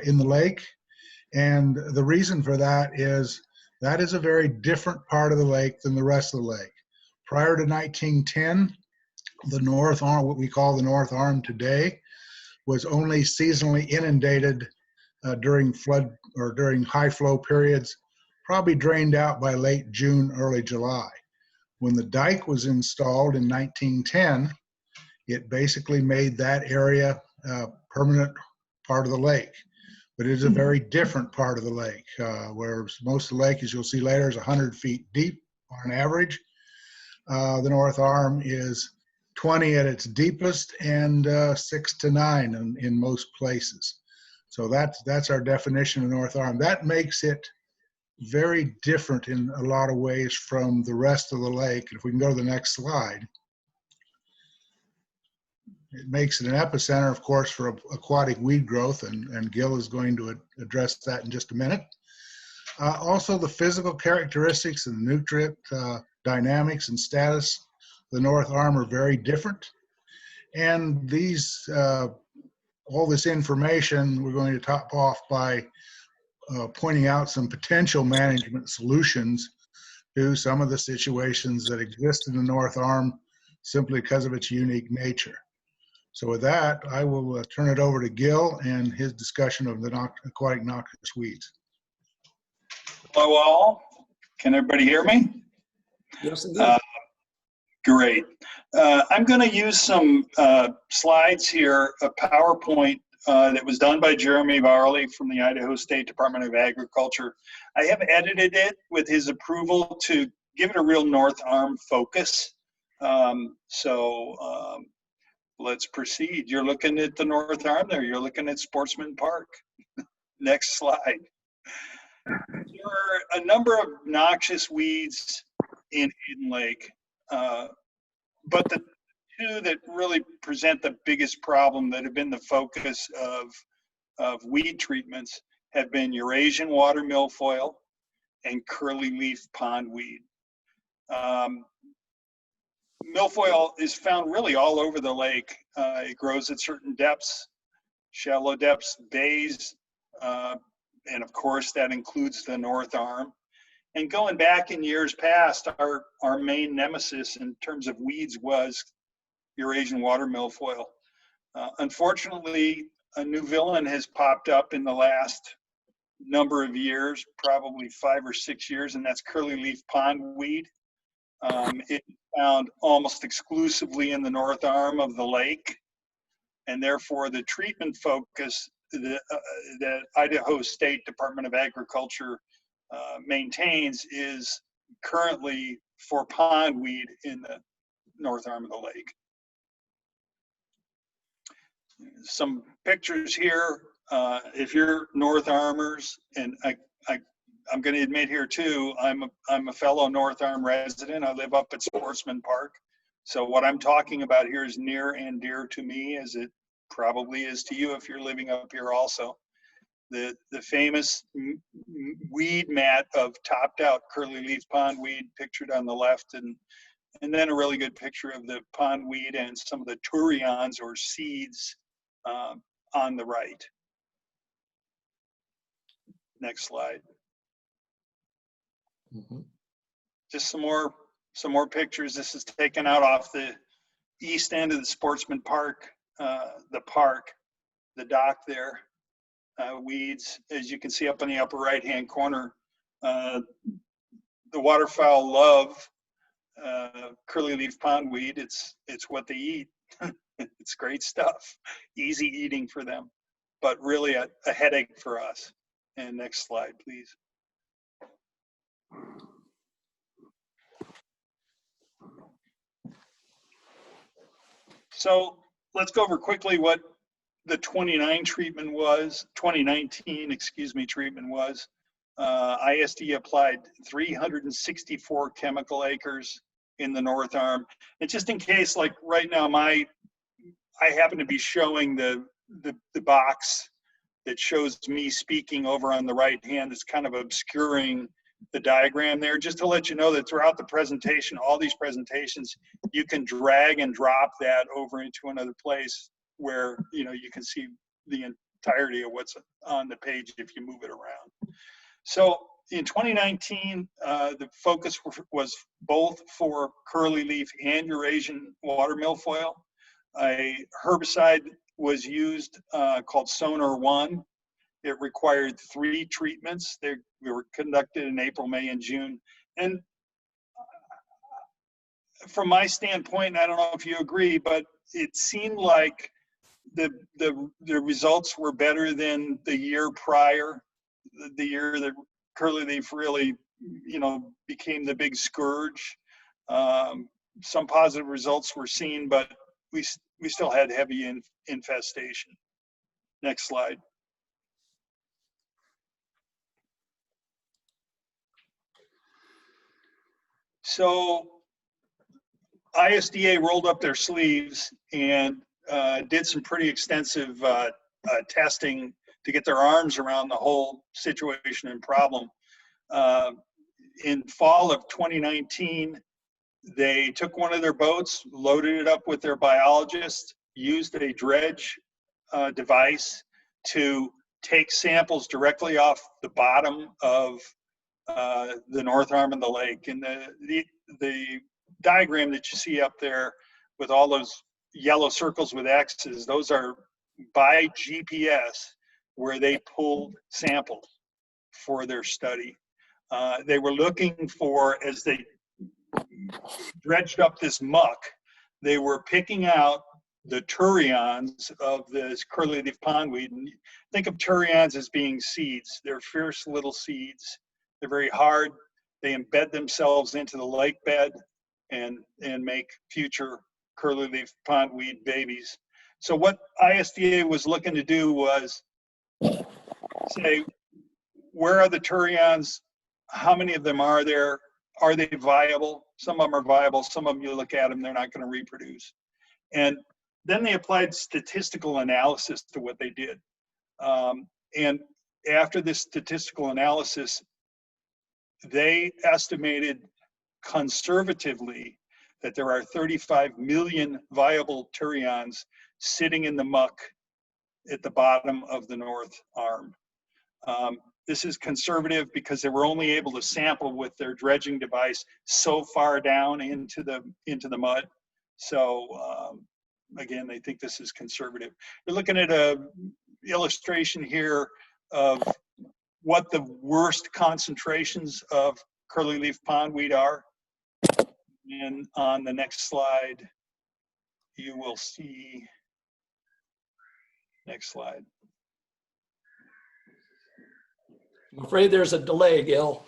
in the lake. And the reason for that is a very different part of the lake than the rest of the lake. Prior to 1910, the North Arm, what we call the North Arm today, was only seasonally inundated during flood or during high flow periods, probably drained out by late June, early July. When the dike was installed in 1910, it basically made that area a permanent part of the lake. But it is a very different part of the lake, where most of the lake, as you'll see later, is 100 feet deep on average. The North Arm is 20 at its deepest and 6 to 9 in most places. So that's our definition of North Arm. That makes it very different in a lot of ways from the rest of the lake. If we can go to the next slide. It makes it an epicenter, of course, for aquatic weed growth, and Gil is going to address that in just a minute. Also, the physical characteristics and nutrient dynamics and status of the North Arm are very different. And these, all this information, we're going to top off by pointing out some potential management solutions to some of the situations that exist in the North Arm simply because of its unique nature. So with that, I will turn it over to Gil and his discussion of the aquatic noxious weeds. Hello all, can everybody hear me? Yes, indeed. Great. I'm going to use some slides here, a PowerPoint that was done by Jeremy Varley from the Idaho State Department of Agriculture. I have edited it with his approval to give it a real North Arm focus. Let's proceed. You're looking at the North Arm there. You're looking at Sportsman Park. Next slide. There are a number of noxious weeds in Hayden Lake, but the two that really present the biggest problem that have been the focus of weed treatments have been Eurasian water milfoil and curly leaf pondweed. Milfoil is found really all over the lake. It grows at certain depths, shallow depths, bays, and of course that includes the North Arm. And going back in years past, our main nemesis in terms of weeds was Eurasian water milfoil. Unfortunately, a new villain has popped up in the last number of years, probably 5 or 6 years, and that's curly leaf pondweed. It's found almost exclusively in the North Arm of the lake, and therefore the treatment focus that Idaho State Department of Agriculture maintains is currently for pondweed in the North Arm of the lake. Some pictures here. If you're North Armers, and I'm going to admit here too, I'm a fellow North Arm resident. I live up at Sportsman Park. So what I'm talking about here is near and dear to me, as it probably is to you if you're living up here also. The famous weed mat of topped out curly leaf pondweed pictured on the left, and then a really good picture of the pondweed and some of the turions or seeds on the right. Next slide. Just some more pictures. This is taken out off the east end of the Sportsman Park, the dock there. Weeds, as you can see up in the upper right hand corner. The waterfowl love curly leaf pondweed. It's what they eat. It's great stuff. Easy eating for them, but really a headache for us. And next slide, please. So let's go over quickly what the 2019 treatment was. ISD applied 364 chemical acres in the North Arm. And just in case, like right now, I happen to be showing the box that shows me speaking over on the right hand. It's kind of obscuring the diagram there, just to let you know that throughout the presentation, all these presentations, you can drag and drop that over into another place where you can see the entirety of what's on the page if you move it around. So in 2019, the focus was both for curly leaf and Eurasian water milfoil. A herbicide was used called Sonar 1. It required 3 treatments. They were conducted in April, May, and June. And from my standpoint, I don't know if you agree, but it seemed like the results were better than the year prior, the year that curly leaf really, became the big scourge. Some positive results were seen, but we still had heavy infestation. Next slide. So ISDA rolled up their sleeves and did some pretty extensive testing to get their arms around the whole situation and problem. In fall of 2019, they took one of their boats, loaded it up with their biologists, used a dredge device to take samples directly off the bottom of the north arm of the lake. And the diagram that you see up there with all those yellow circles with X's, those are by GPS where they pulled samples for their study. They were looking for, as they dredged up this muck, they were picking out the turions of this curly leaf pondweed. And think of turions as being seeds. They're fierce little seeds. They're very hard. They embed themselves into the lake bed and make future curly leaf pondweed babies. So what ISDA was looking to do was say, where are the turions? How many of them are there? Are they viable? Some of them are viable. Some of them, you look at them, they're not going to reproduce. And then they applied statistical analysis to what they did. And after this statistical analysis, they estimated conservatively that there are 35 million viable turions sitting in the muck at the bottom of the north arm. This is conservative because they were only able to sample with their dredging device so far down into the mud. So again, they think this is conservative. You're looking at a illustration here of what the worst concentrations of curly leaf pondweed are. And on the next slide, you will see, next slide. I'm afraid there's a delay, Gil.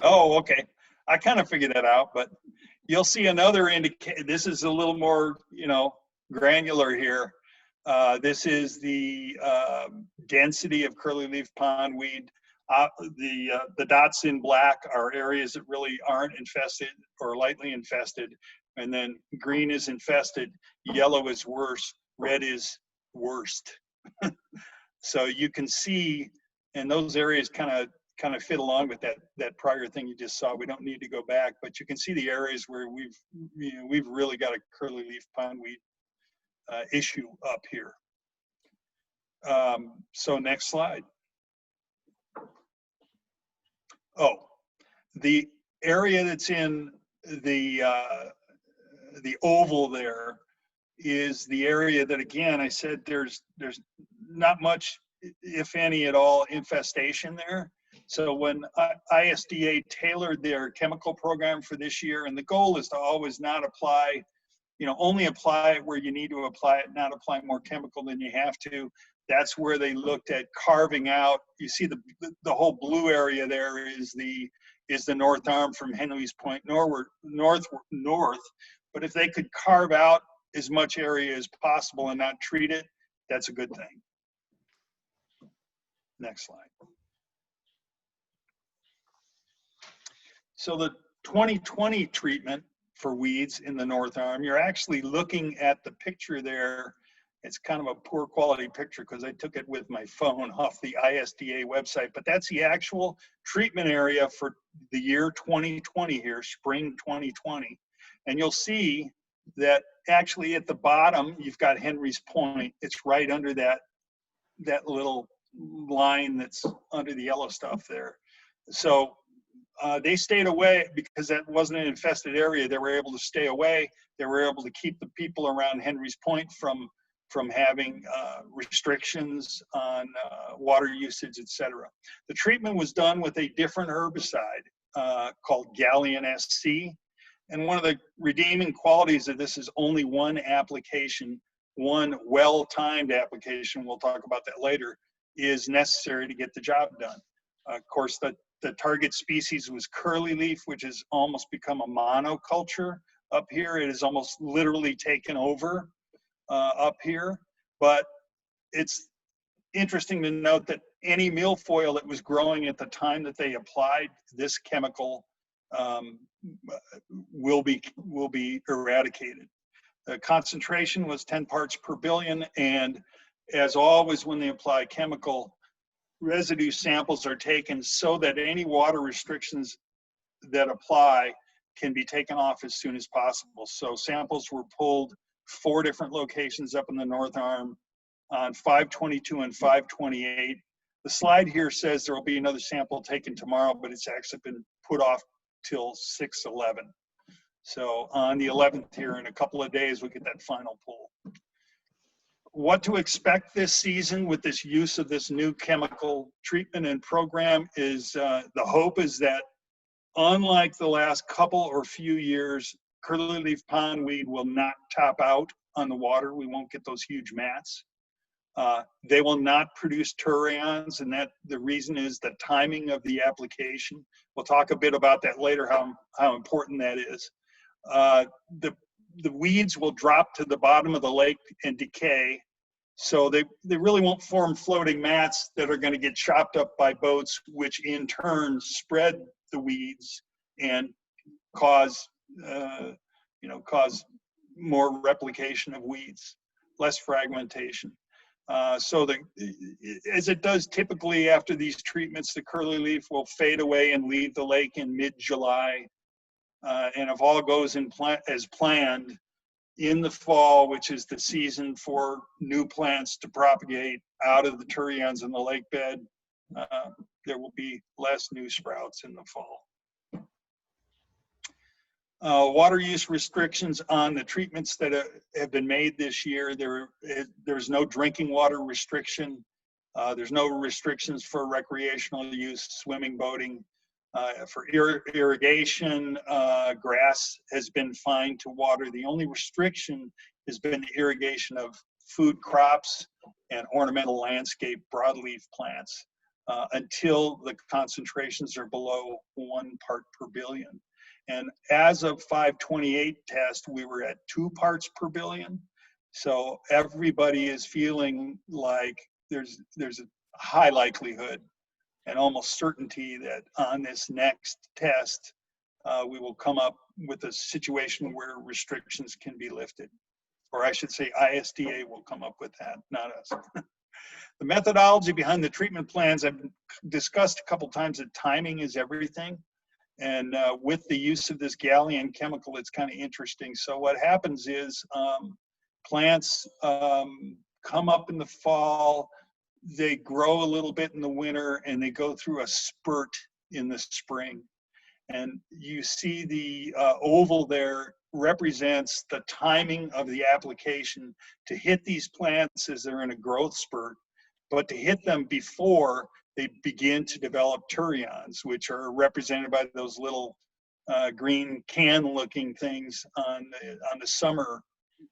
Oh, okay. I kind of figured that out, but you'll see another indicator. This is a little more, granular here. This is the density of curly leaf pondweed. The dots in black are areas that really aren't infested or lightly infested, and then green is infested, yellow is worse, red is worst. So you can see, and those areas kind of fit along with that prior thing you just saw. We don't need to go back, but you can see the areas where we've really got a curly leaf pondweed issue up here. So next slide. Oh, the area that's in the oval there is the area that, again, I said there's not much, if any at all, infestation there. So when ISDA tailored their chemical program for this year, and the goal is to always not apply, only apply it where you need to apply it, not apply more chemical than you have to. That's where they looked at carving out. You see the whole blue area there is the north arm from Henry's Point north. But if they could carve out as much area as possible and not treat it, that's a good thing. Next slide. So the 2020 treatment for weeds in the north arm, you're actually looking at the picture there. It's kind of a poor quality picture because I took it with my phone off the ISDA website, but that's the actual treatment area for the year 2020 here, spring 2020. And you'll see that actually at the bottom, you've got Henry's Point. It's right under that that little line that's under the yellow stuff there. So they stayed away because that wasn't an infested area. They were able to stay away. They were able to keep the people around Henry's Point from having restrictions on water usage, etc. The treatment was done with a different herbicide called Gallium SC. And one of the redeeming qualities of this is only one application, one well-timed application, we'll talk about that later, is necessary to get the job done. Of course, the target species was curlyleaf, which has almost become a monoculture up here. It is almost literally taken over up here. But it's interesting to note that any milfoil that was growing at the time that they applied this chemical will be eradicated. The concentration was 10 parts per billion, and as always when they apply chemical, residue samples are taken so that any water restrictions that apply can be taken off as soon as possible. So samples were pulled 4 different locations up in the North Arm on 5/22 and 5/28. The slide here says there will be another sample taken tomorrow, but it's actually been put off till 6/11. So on the 11th here, in a couple of days, we get that final pull. What to expect this season with this use of this new chemical treatment and program is the hope is that unlike the last couple or few years, curlyleaf pondweed will not top out on the water. We won't get those huge mats. They will not produce turions, and that the reason is the timing of the application. We'll talk a bit about that later, how important that is. The weeds will drop to the bottom of the lake and decay, so they really won't form floating mats that are going to get chopped up by boats, which in turn spread the weeds and cause more replication of weeds, less fragmentation. So as it does typically after these treatments, the curlyleaf will fade away and leave the lake in mid-July. And if all goes as planned, in the fall, which is the season for new plants to propagate out of the turions in the lake bed, there will be less new sprouts in the fall. Water use restrictions on the treatments that have been made this year. There's no drinking water restriction. There's no restrictions for recreational use, swimming, boating. For irrigation, grass has been fine to water. The only restriction has been the irrigation of food crops and ornamental landscape broadleaf plants until the concentrations are below 1 part per billion. And as of 5/28 test, we were at 2 parts per billion. So everybody is feeling like there's a high likelihood and almost certainty that on this next test, we will come up with a situation where restrictions can be lifted. Or I should say ISDA will come up with that, not us. The methodology behind the treatment plans, I've discussed a couple times that timing is everything. And with the use of this gallium chemical, it's kind of interesting. So what happens is plants come up in the fall, they grow a little bit in the winter, and they go through a spurt in the spring. And you see the oval there represents the timing of the application to hit these plants as they're in a growth spurt, but to hit them before they begin to develop turions, which are represented by those little green can-looking things on the summer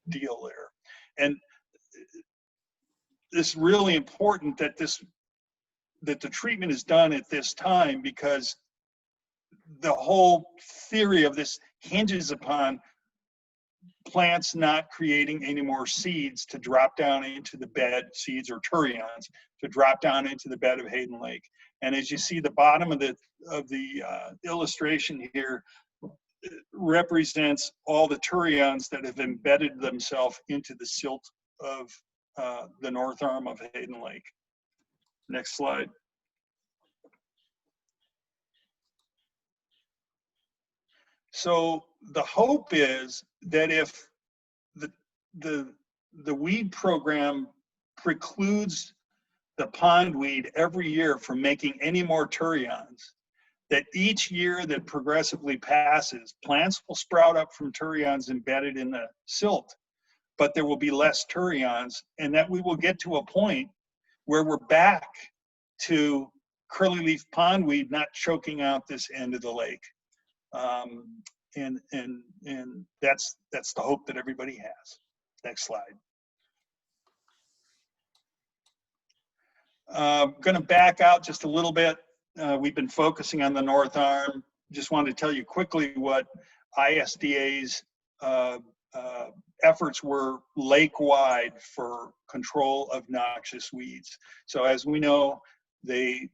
deal there. And it's really important that the treatment is done at this time, because the whole theory of this hinges upon plants not creating any more seeds to drop down into the bed, seeds or turions, to drop down into the bed of Hayden Lake. And as you see, the bottom of the illustration here represents all the turions that have embedded themselves into the silt of the north arm of Hayden Lake. Next slide. So the hope is that if the weed program precludes the pondweed every year from making any more turions, that each year that progressively passes, plants will sprout up from turions embedded in the silt, but there will be less turions, and that we will get to a point where we're back to curly leaf pondweed not choking out this end of the lake. And that's the hope that everybody has. Next slide. Going to back out just a little bit. We've been focusing on the North Arm. Just wanted to tell you quickly what ISDA's efforts were lake-wide for control of noxious weeds. So as we know, they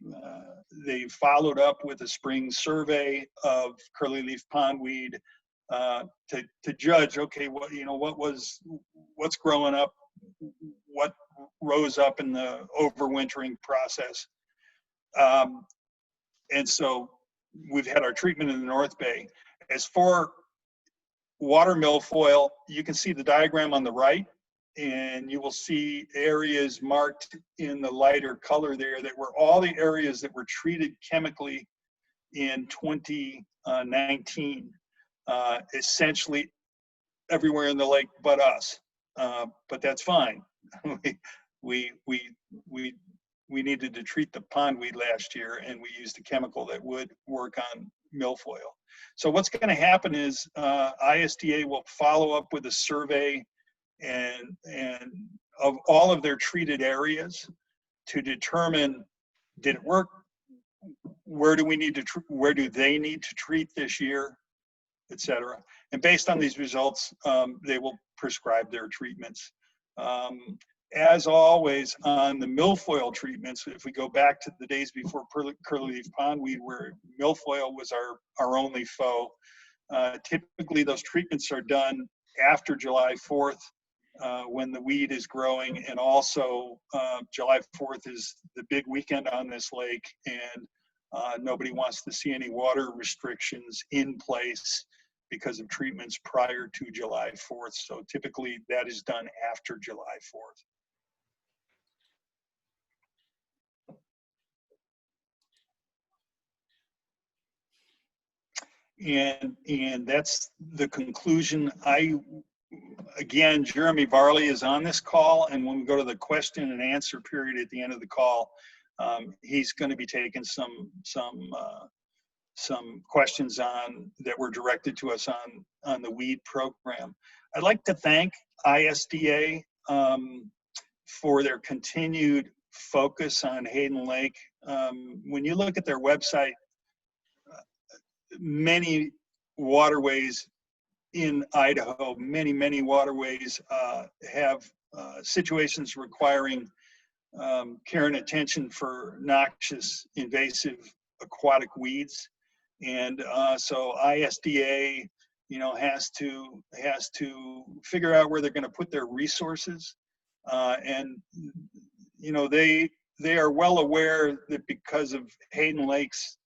followed up with a spring survey of curly leaf pondweed to judge, okay, what's growing up, what rose up in the overwintering process. And so we've had our treatment in the North Bay. As for water milfoil, you can see the diagram on the right, and you will see areas marked in the lighter color there that were all the areas that were treated chemically in 2019. Essentially everywhere in the lake but us, but that's fine. we needed to treat the pondweed last year, and we used a chemical that would work on milfoil. So what's going to happen is ISDA will follow up with a survey and of all of their treated areas to determine, did it work? Where do they need to treat this year, et cetera. And based on these results, they will prescribe their treatments. As always, on the milfoil treatments, if we go back to the days before curly leaf pondweed, where milfoil was our only foe, typically those treatments are done after July 4th, when the weed is growing, and also July 4th is the big weekend on this lake, and nobody wants to see any water restrictions in place because of treatments prior to July 4th. So typically that is done after July 4th. And that's the conclusion. Again, Jeremy Varley is on this call, and when we go to the question and answer period at the end of the call, he's going to be taking some questions on that were directed to us on the weed program. I'd like to thank ISDA for their continued focus on Hayden Lake. When you look at their website, many waterways in Idaho, many waterways have situations requiring care and attention for noxious invasive aquatic weeds. And so ISDA, has to figure out where they're going to put their resources. And they are well aware that because of Hayden Lake's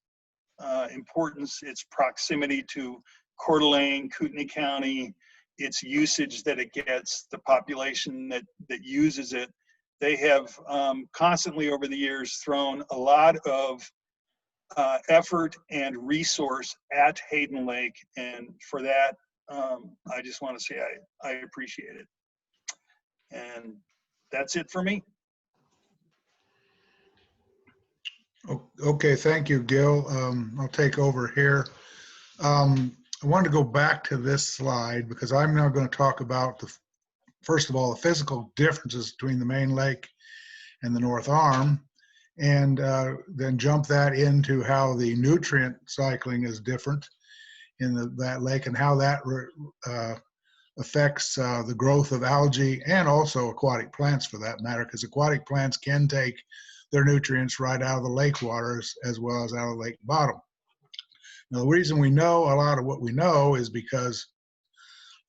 importance, its proximity to Coeur d'Alene, Kootenai County, its usage that it gets, the population that uses it, they have constantly over the years thrown a lot of effort and resource at Hayden Lake, and for that, I just want to say I appreciate it. And that's it for me. Okay, thank you, Gil. I'll take over here. I wanted to go back to this slide because I'm now going to talk about first of all, the physical differences between the main lake and the North Arm, and then jump that into how the nutrient cycling is different in that lake and how that affects the growth of algae and also aquatic plants for that matter, because aquatic plants can take their nutrients right out of the lake waters as well as out of the lake bottom. Now, the reason we know a lot of what we know is because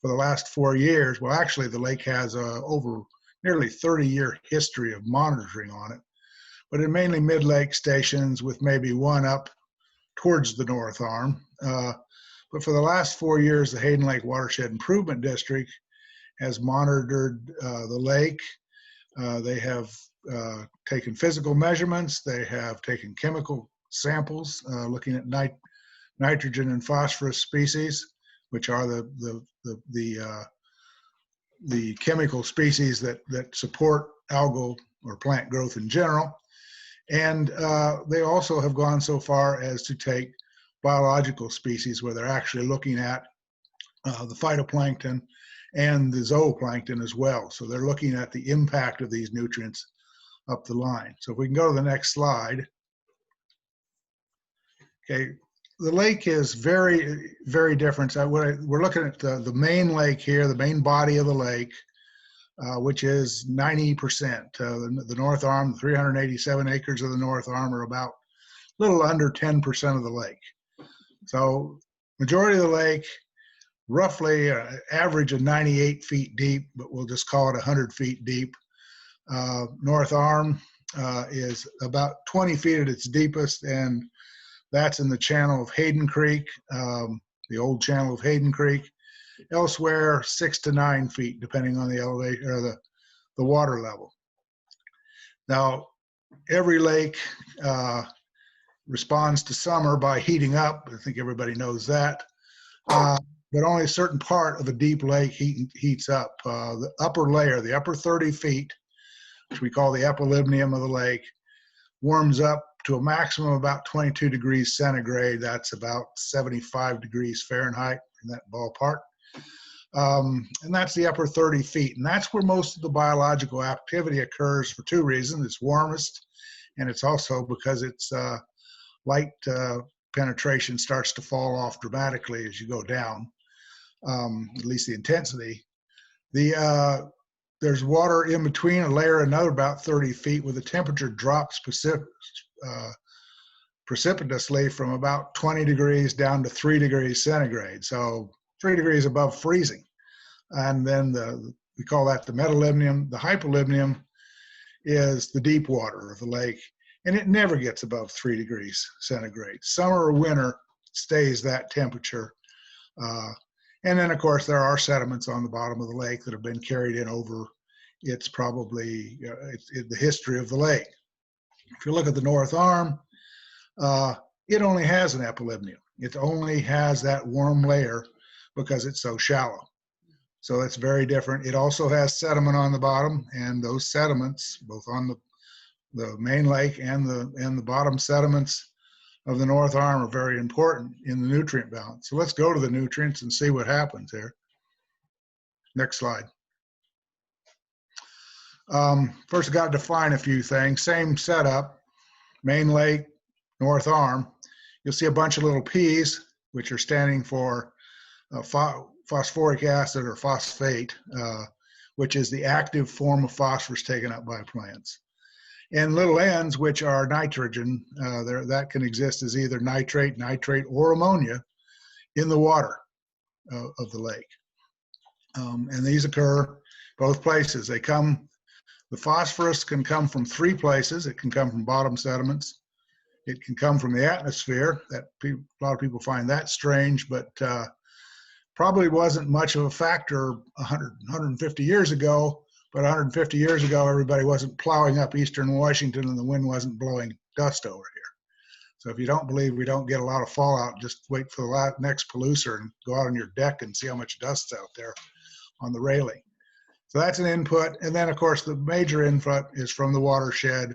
for the last 4 years, well, actually the lake has over nearly 30-year history of monitoring on it, but in mainly mid-lake stations with maybe one up towards the North Arm. But for the last 4 years, the Hayden Lake Watershed Improvement District has monitored the lake. They have taken physical measurements. They have taken chemical samples looking at nitrogen and phosphorus species, which are the chemical species that support algal or plant growth in general. And they also have gone so far as to take biological species where they're actually looking at the phytoplankton and the zooplankton as well. So they're looking at the impact of these nutrients up the line. So if we can go to the next slide. Okay, the lake is very, very different. We're looking at the main lake here, the main body of the lake, which is 90%. The North Arm, the 387 acres of the North Arm are about a little under 10% of the lake. So majority of the lake, roughly average of 98 feet deep, but we'll just call it 100 feet deep. North Arm is about 20 feet at its deepest, and that's in the channel of Hayden Creek, the old channel of Hayden Creek. Elsewhere, 6 to 9 feet, depending on the elevation or the water level. Now, every lake responds to summer by heating up. I think everybody knows that. But only a certain part of a deep lake heats up. The upper layer, the upper 30 feet, which we call the epilibnium of the lake, warms up to a maximum of about 22 degrees centigrade. That's about 75 degrees Fahrenheit in that ballpark. And that's the upper 30 feet. And that's where most of the biological activity occurs for two reasons. It's warmest, and it's also because its light penetration starts to fall off dramatically as you go down, at least the intensity. There's water in between a layer and another about 30 feet where the temperature drops precipitously from about 20 degrees down to 3 degrees centigrade. So 3 degrees above freezing. And then we call that the metalibnium. The hypolibnium is the deep water of the lake, and it never gets above 3 degrees centigrade. Summer or winter stays that temperature. And then, of course, there are sediments on the bottom of the lake that have been carried in over the history of the lake. If you look at the North Arm, it only has an epilibnium. It only has that warm layer because it's so shallow. So it's very different. It also has sediment on the bottom, and those sediments, both on the main lake and the bottom sediments of the North Arm, are very important in the nutrient balance. So let's go to the nutrients and see what happens here. Next slide. First, I've got to define a few things. Same setup, main lake, North Arm. You'll see a bunch of little P's, which are standing for phosphoric acid or phosphate, which is the active form of phosphorus taken up by plants. And little n's, which are nitrogen, that can exist as either nitrate, or ammonia in the water of the lake. And these occur both places. The phosphorus can come from three places. It can come from bottom sediments. It can come from the atmosphere. A lot of people find that strange, but probably wasn't much of a factor 150 years ago. But 150 years ago, everybody wasn't plowing up eastern Washington and the wind wasn't blowing dust over here. So if you don't believe we don't get a lot of fallout, just wait for the next pollucer and go out on your deck and see how much dust's out there on the railing. So that's an input. And then, of course, the major input is from the watershed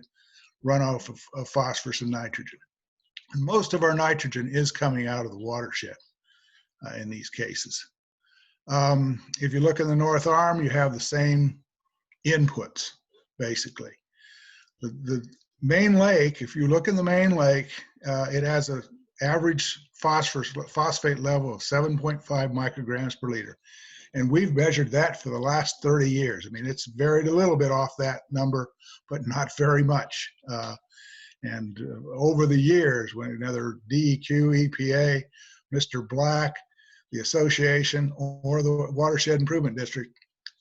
runoff of phosphorus and nitrogen. And most of our nitrogen is coming out of the watershed in these cases. If you look in the North Arm, you have the same inputs, basically. The main lake, if you look in the main lake, it has an average phosphate level of 7.5 micrograms per liter. And we've measured that for the last 30 years. I mean, it's varied a little bit off that number, but not very much. And over the years, when another DEQ, EPA, Mr. Black, the association, or the Watershed Improvement District,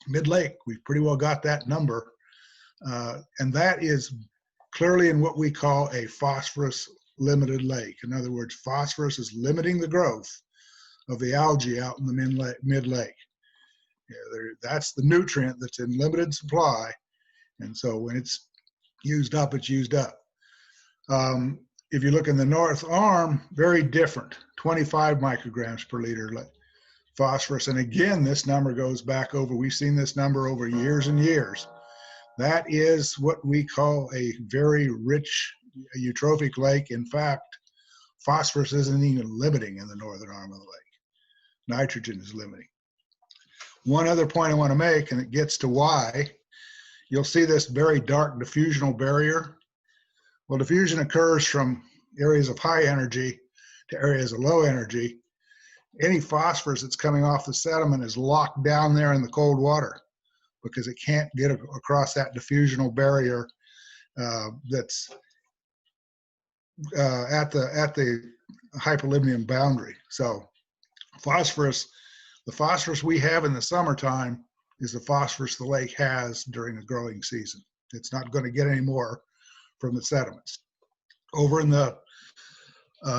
Mid-Lake, we've pretty well got that number. And that is clearly in what we call a phosphorus limited lake. In other words, phosphorus is limiting the growth of the algae out in the mid-lake. That's the nutrient that's in limited supply. And so when it's used up, it's used up. If you look in the north arm, very different, 25 micrograms per liter phosphorus. And again, this number goes back over, we've seen this number over years and years. That is what we call a very rich eutrophic lake. In fact, phosphorus isn't even limiting in the northern arm of the lake. Nitrogen is limiting. One other point I want to make, and it gets to why, you'll see this very dark diffusional barrier. Well, diffusion occurs from areas of high energy to areas of low energy. Any phosphorus that's coming off the sediment is locked down there in the cold water because it can't get across that diffusional barrier that's at the hypolibnium boundary. So phosphorus, the phosphorus we have in the summertime is the phosphorus the lake has during the growing season. It's not going to get any more from the sediments. Over in the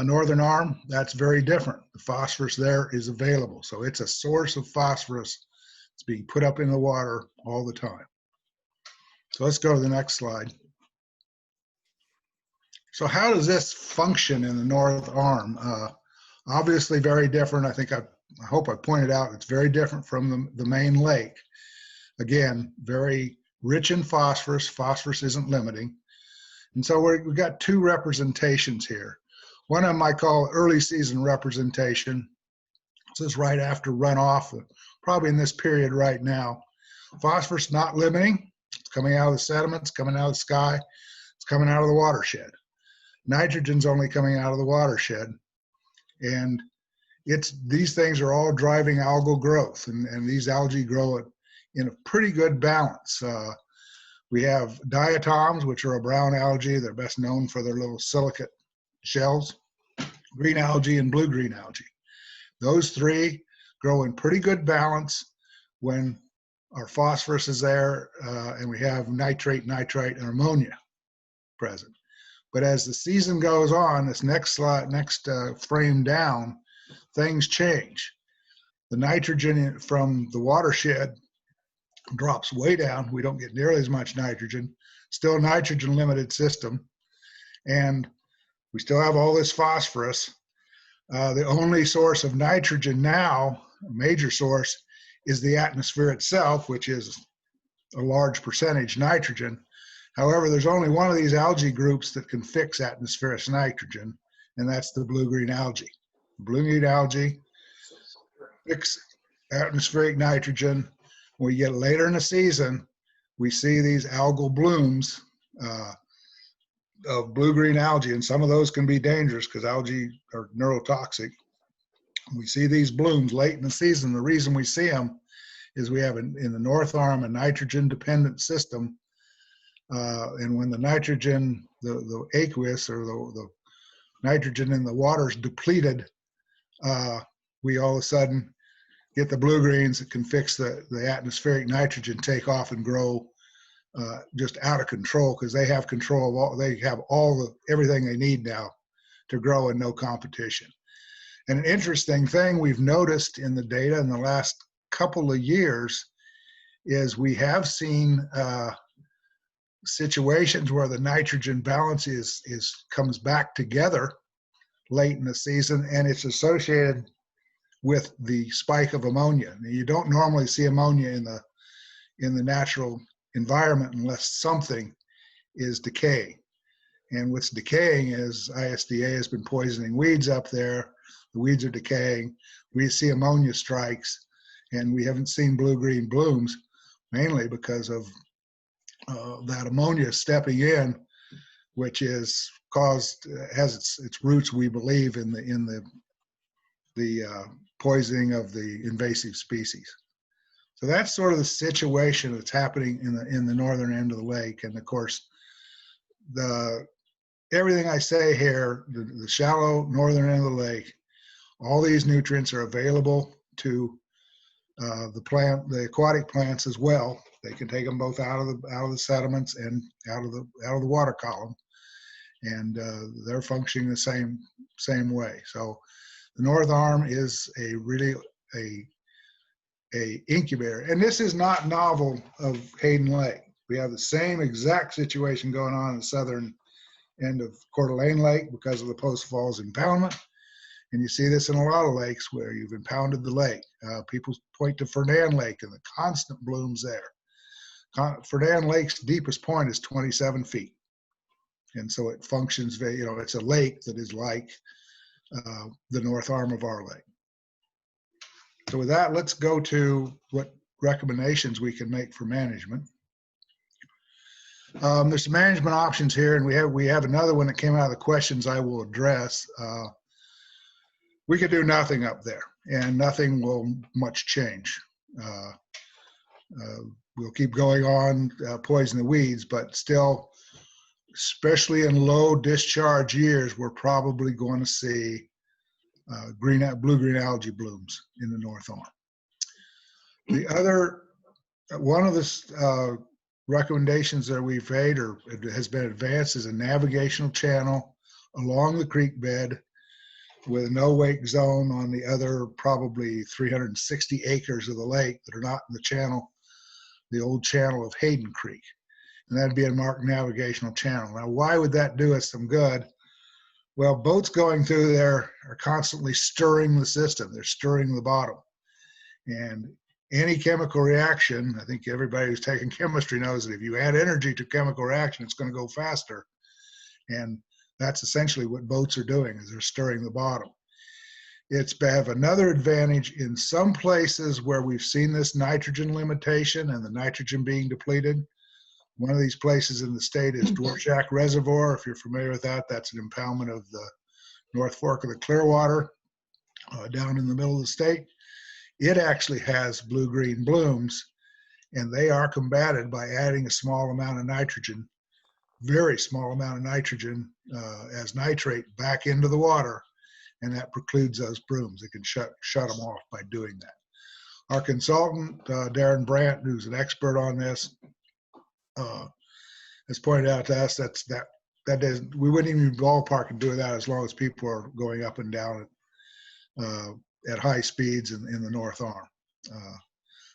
northern arm, that's very different. The phosphorus there is available. So it's a source of phosphorus. It's being put up in the water all the time. So let's go to the next slide. So how does this function in the north arm? Obviously very different. I think I hope I pointed out it's very different from the main lake. Again, very rich in phosphorus. Phosphorus isn't limiting. And so we've got two representations here. One of them I call early season representation. This is right after runoff, probably in this period right now. Phosphorus not limiting. It's coming out of the sediments, coming out of the sky. It's coming out of the watershed. Nitrogen's only coming out of the watershed. And these things are all driving algal growth, and these algae grow in a pretty good balance. We have diatoms, which are a brown algae. They're best known for their little silicate shells, green algae and blue-green algae. Those three grow in pretty good balance when our phosphorus is there and we have nitrate, nitrite, and ammonia present. But as the season goes on, this next slide, frame down, things change. The nitrogen from the watershed drops way down. We don't get nearly as much nitrogen. Still a nitrogen limited system. And we still have all this phosphorus. The only source of nitrogen now, a major source, is the atmosphere itself, which is a large percentage nitrogen. However, there's only one of these algae groups that can fix atmospheric nitrogen, and that's the blue-green algae. Blue-green algae fix atmospheric nitrogen. When we get later in the season, we see these algal blooms of blue-green algae, and some of those can be dangerous because algae are neurotoxic. We see these blooms late in the season. The reason we see them is we have in the north arm a nitrogen-dependent system, and when the nitrogen, the aqueous or the nitrogen in the water is depleted, we all of a sudden get the blue-greens that can fix the atmospheric nitrogen take off and grow just out of control because they have control of all, they have everything they need now to grow and no competition. And an interesting thing we've noticed in the data in the last couple of years is we have seen situations where the nitrogen balance comes back together late in the season, and it's associated with the spike of ammonia. Now, you don't normally see ammonia in the natural environment unless something is decaying. And what's decaying is ISDA has been poisoning weeds up there. The weeds are decaying. We see ammonia strikes, and we haven't seen blue-green blooms, mainly because of that ammonia stepping in, which has its roots, we believe, in the poisoning of the invasive species. So that's sort of the situation that's happening in the northern end of the lake. And of course, everything I say here, the shallow northern end of the lake, all these nutrients are available to the aquatic plants as well. They can take them both out of the sediments and out of the water column, and they're functioning the same way. So the north arm is really a incubator, and this is not novel of Hayden Lake. We have the same exact situation going on in the southern end of Coeur d'Alene Lake because of the Post Falls impoundment. And you see this in a lot of lakes where you've impounded the lake. People point to Fernan Lake and the constant blooms there. Fernan Lake's deepest point is 27 feet. And so it functions very, it's a lake that is like the north arm of our lake. So with that, let's go to what recommendations we can make for management. There's some management options here, and we have another one that came out of the questions I will address. We could do nothing up there, and nothing will much change. We'll keep going on, poison the weeds, but still, especially in low discharge years, we're probably going to see blue-green algae blooms in the North Arm. The other, one of the recommendations that we've made or has been advanced is a navigational channel along the creek bed with a no wake zone on the other probably 360 acres of the lake that are not in the channel, the old channel of Hayden Creek. And that'd be a marked navigational channel. Now, why would that do us some good? Well, boats going through there are constantly stirring the system. They're stirring the bottom. And any chemical reaction, I think everybody who's taken chemistry knows that if you add energy to chemical reaction, it's going to go faster. And that's essentially what boats are doing, is they're stirring the bottom. It's have another advantage in some places where we've seen this nitrogen limitation and the nitrogen being depleted. One of these places in the state is Dvorak Reservoir. If you're familiar with that, that's an impoundment of the North Fork of the Clearwater down in the middle of the state. It actually has blue-green blooms, and they are combated by adding a small amount of nitrogen, very small amount of nitrogen as nitrate back into the water, and that precludes those blooms. It can shut them off by doing that. Our consultant, Darren Brandt, who's an expert on this, has pointed out to us that doesn't, we wouldn't even ballpark and do that as long as people are going up and down at high speeds in the North Arm.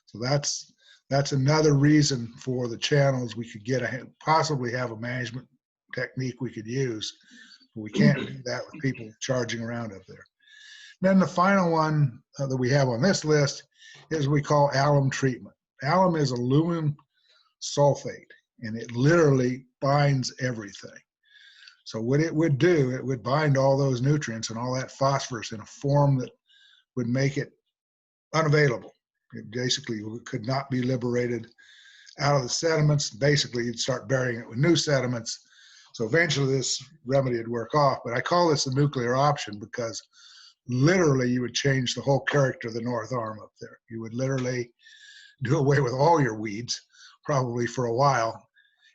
So that's another reason for the channels. We could possibly have a management technique we could use, but we can't do that with people charging around up there. Then the final one that we have on this list is we call alum treatment. Alum is aluminum sulfate, and it literally binds everything. So what it would do, it would bind all those nutrients and all that phosphorus in a form that would make it unavailable. It basically could not be liberated out of the sediments. Basically, you'd start burying it with new sediments. So eventually this remedy would work off. But I call this the nuclear option because literally you would change the whole character of the North Arm up there. You would literally do away with all your weeds, probably for a while,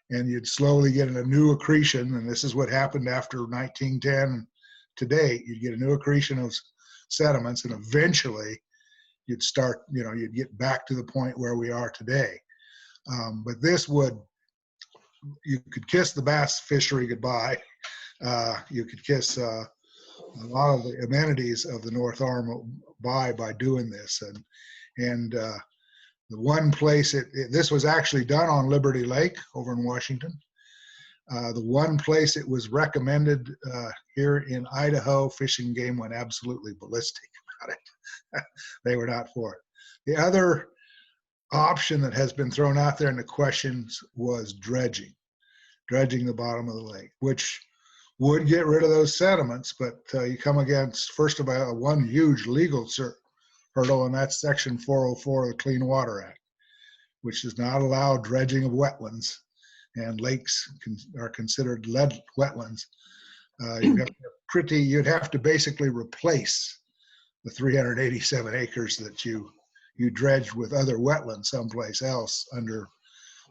and you'd slowly get a new accretion. And this is what happened after 1910 to date. You'd get a new accretion of sediments, and eventually you'd start, you'd get back to the point where we are today. But this you could kiss the bass fishery goodbye. You could kiss a lot of the amenities of the North Arm by doing this. And the one place this was actually done on Liberty Lake over in Washington. The one place it was recommended here in Idaho, Fish and Game went absolutely ballistic about it. They were not for it. The other option that has been thrown out there in the questions was dredging the bottom of the lake, which would get rid of those sediments, but you come against, first of all, one huge legal hurdle, and that's Section 404 of the Clean Water Act, which does not allow dredging of wetlands, and lakes are considered lead wetlands. You'd have to basically replace the 387 acres that you dredged with other wetlands someplace else under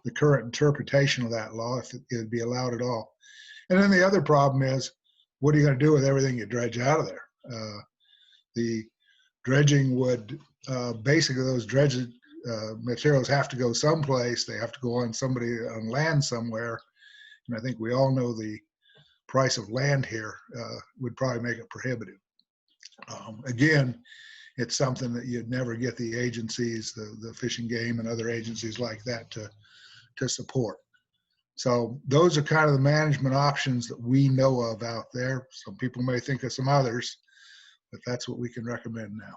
the current interpretation of that law, if it would be allowed at all. And then the other problem is, what are you going to do with everything you dredge out of there? The dredging would, basically those dredged materials have to go someplace. They have to go on land somewhere. And I think we all know the price of land here would probably make it prohibitive. Again, it's something that you'd never get the agencies, the Fish and Game and other agencies like that to to support. So those are kind of the management options that we know of out there. Some people may think of some others, but that's what we can recommend now.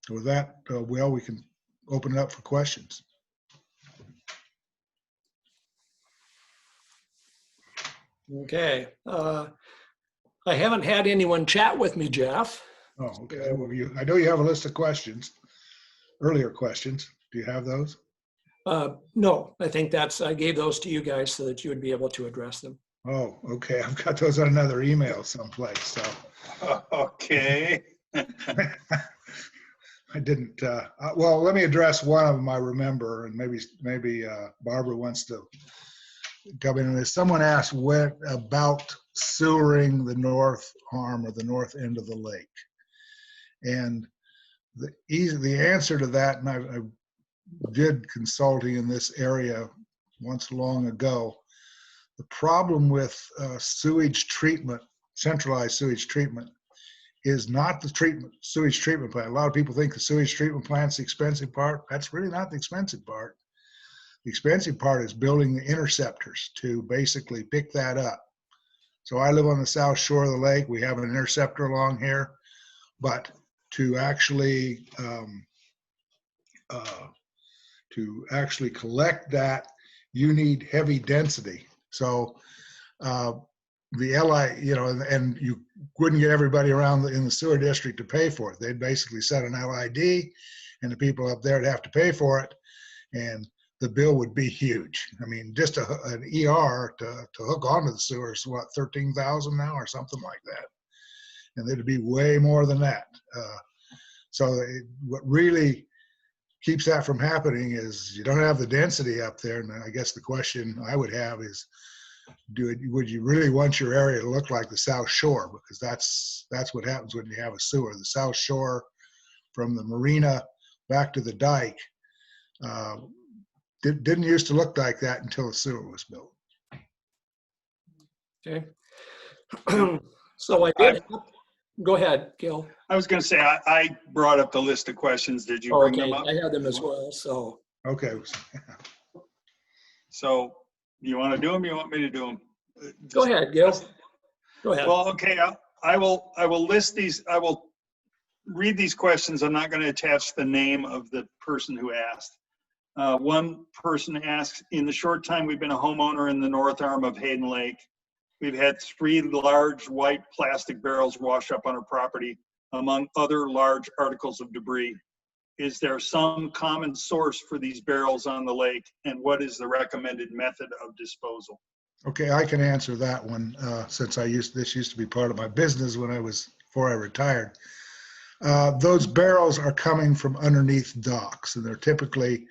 So with that, Will, we can open it up for questions. Okay. I haven't had anyone chat with me, Jeff. Oh, okay. Well, I know you have a list of questions, earlier questions. Do you have those? No, I think I gave those to you guys so that you would be able to address them. Oh, okay. I've got those on another email someplace. So Okay. I didn't. Well, let me address one of them I remember, and maybe Barbara wants to come in on this. Someone asked what about sewering the arm or the north end of the lake, and the answer to that, and I did consulting in this area once long ago. The problem with sewage treatment, centralized sewage treatment, is not the sewage treatment plant. A lot of people think the sewage treatment plant's the expensive part. That's really not the expensive part. The expensive part is building the interceptors to basically pick that up. So I live on the south shore of the lake. We have an interceptor along here, but to actually collect that, you need heavy density. So the LI, and you wouldn't get everybody around in the sewer district to pay for it. They'd basically set an LID, and the people up there would have to pay for it, and the bill would be huge. I mean, just an ER to hook onto the sewer is what, 13,000 now or something like that, and it'd be way more than that. What really keeps that from happening is you don't have the density up there. And I guess the question I would have is, would you really want your area to look like the South Shore? Because that's what happens when you have a sewer. The South Shore, from the marina back to the dike, didn't used to look like that until the sewer was built. Okay. So I did. Go ahead, Gil. I was going to say, I brought up the list of questions. Did you bring them up? I had them as well. So Okay. So you want to do them? You want me to do them? go ahead, Gil. Go ahead. Well, okay. I will list these. I will read these questions. I'm not going to attach the name of the person who asked. One person asks, in the short time we've been a homeowner in the north arm of Hayden Lake, we've had 3 large white plastic barrels wash up on our property, among other large articles of debris. Is there some common source for these barrels on the lake, and what is the recommended method of disposal? Okay, I can answer that one since this used to be part of my business before I retired. Those barrels are coming from underneath docks, and they're typically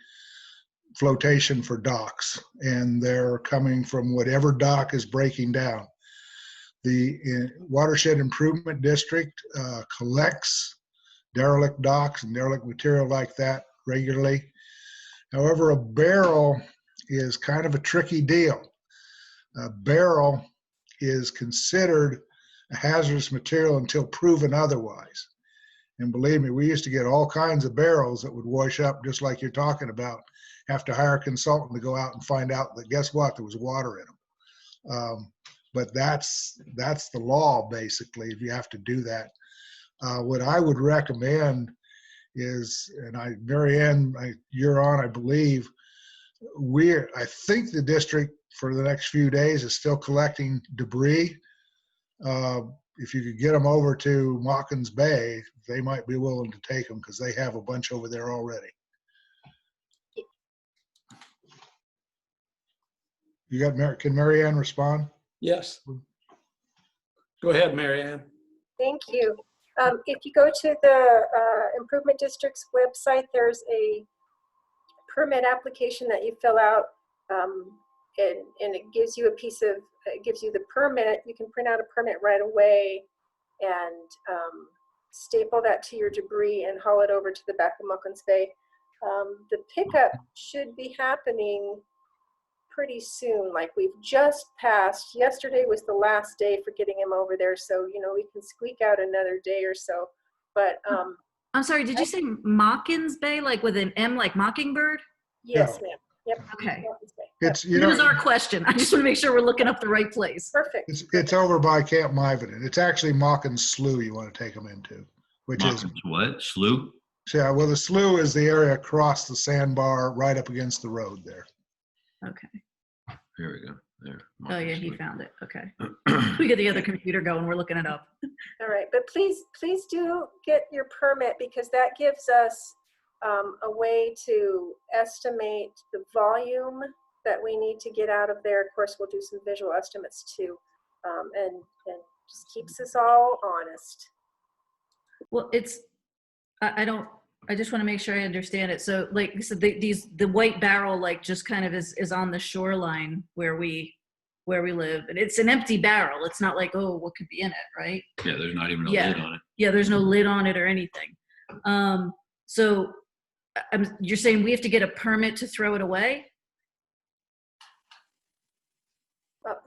flotation for docks, and they're coming from whatever dock is breaking down. The Watershed Improvement District collects derelict docks and derelict material like that regularly. However, a barrel is kind of a tricky deal. A barrel is considered a hazardous material until proven otherwise. And believe me, we used to get all kinds of barrels that would wash up just like you're talking about. Have to hire a consultant to go out and find out that, guess what, there was water in them. But that's the law, basically, if you have to do that. What I would recommend is, and Mary Ann, you're on, I believe, I think the district for the next few days is still collecting debris. If you could get them over to Mawkins Bay, they might be willing to take them because they have a bunch over there already. Can Mary Ann respond? Yes. Go ahead, Mary Ann. Thank you. If you go to the Improvement District's website, there's a permit application that you fill out, and it gives you it gives you the permit. You can print out a permit right away and staple that to your debris and haul it over to the back of Mawkins Bay. The pickup should be happening pretty soon. Like, we've just passed, yesterday was the last day for getting him over there, so we can squeak out another day or so. But I'm sorry, did you say Mawkins Bay, like with an M, like mockingbird? Yes, Yeah. ma'am. Yep. Okay. Walton's Bay. It's, you That know, was our question. I just want to make sure we're looking up the right place. Perfect. it's over by Camp Mivenden. It's actually Mockin's Slough you want to take them into, which is, Mockin's what? Slough? yeah, well, the slough is the area across the sandbar right up against the road there. Okay. Here we go. There. Oh, yeah, Mockin's he Slough. found it. Okay. We get the other computer going. We're looking it up. All right, but please do get your permit because that gives us a way to estimate the volume that we need to get out of there. Of course, we'll do some visual estimates too, and just keeps us all honest. Well, I just want to make sure I understand it. So like, so the white barrel, like just kind of is on the shoreline where we live, and it's an empty barrel. It's not like, oh, what could be in it, right? Yeah, there's not even a Yeah. lid on it. Yeah, there's no lid on it or anything. So you're saying we have to get a permit to throw it away?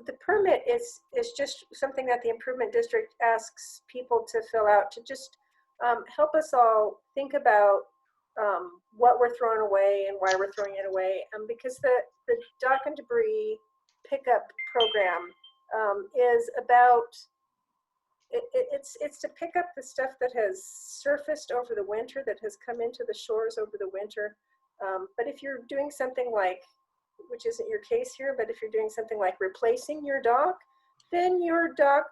The permit is just something that the improvement district asks people to fill out to just help us all think about what we're throwing away and why we're throwing it away. Because the dock and debris pickup program is about, it's to pick up the stuff that has surfaced over the winter, that has come into the shores over the winter. But if you're doing something like, which isn't your case here, but if you're doing something like replacing your dock, then your dock